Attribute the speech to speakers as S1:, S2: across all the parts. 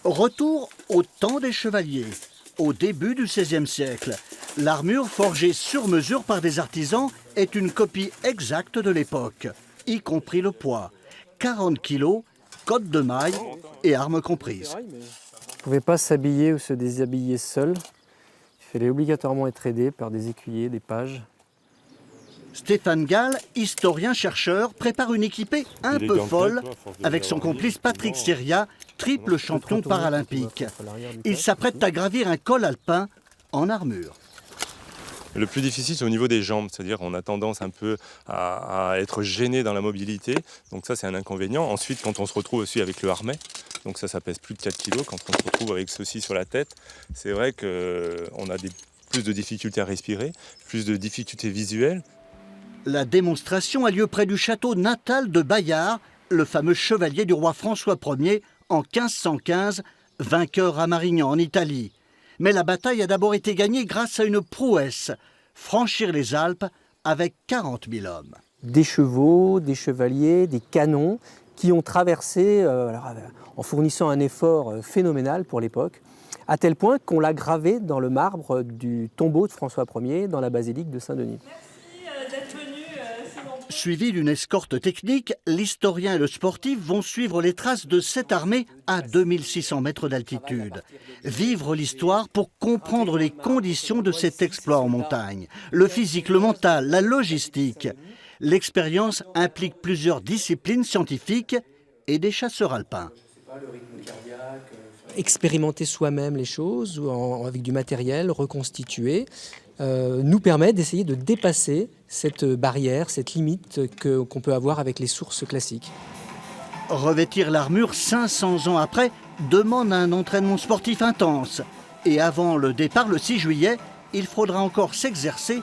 S1: Retour au temps des chevaliers, au début du XVIe siècle. L'armure forgée sur mesure par des artisans est une copie exacte de l'époque, y compris le poids. 40 kilos, cotte de maille et armes comprises.
S2: On ne pouvait pas s'habiller ou se déshabiller seul. Il fallait obligatoirement être aidé par des écuyers, des pages.
S1: Stéphane Gall, historien-chercheur, prépare une équipée un peu folle avec son complice Patrick Sieria, triple champion paralympique. Ils s'apprêtent à gravir un col alpin en armure.
S3: Le plus difficile, c'est au niveau des jambes, c'est-à-dire on a tendance un peu à être gêné dans la mobilité, donc ça c'est un inconvénient. Ensuite, quand on se retrouve aussi avec le harnais, donc ça pèse plus de 4 kg, quand on se retrouve avec ceci sur la tête, c'est vrai qu'on a plus de difficultés à respirer, plus de difficultés visuelles.
S1: La démonstration a lieu près du château natal de Bayard, le fameux chevalier du roi François Ier en 1515, vainqueur à Marignan en Italie. Mais la bataille a d'abord été gagnée grâce à une prouesse, franchir les Alpes avec 40 000 hommes.
S2: Des chevaux, des chevaliers, des canons qui ont traversé en fournissant un effort phénoménal pour l'époque, à tel point qu'on l'a gravé dans le marbre du tombeau de François Ier dans la basilique de Saint-Denis.
S4: Merci d'être venu.
S1: Suivi d'une escorte technique, l'historien et le sportif vont suivre les traces de cette armée à 2600 mètres d'altitude. Vivre l'histoire pour comprendre les conditions de cet exploit en montagne. Le physique, le mental, la logistique. L'expérience implique plusieurs disciplines scientifiques et des chasseurs alpins.
S2: Expérimenter soi-même les choses avec du matériel reconstitué nous permet d'essayer de dépasser cette barrière, cette limite qu'on peut avoir avec les sources classiques.
S1: Revêtir l'armure 500 ans après demande un entraînement sportif intense. Et avant le départ, le 6 juillet, il faudra encore s'exercer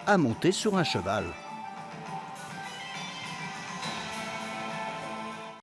S1: à monter sur un cheval.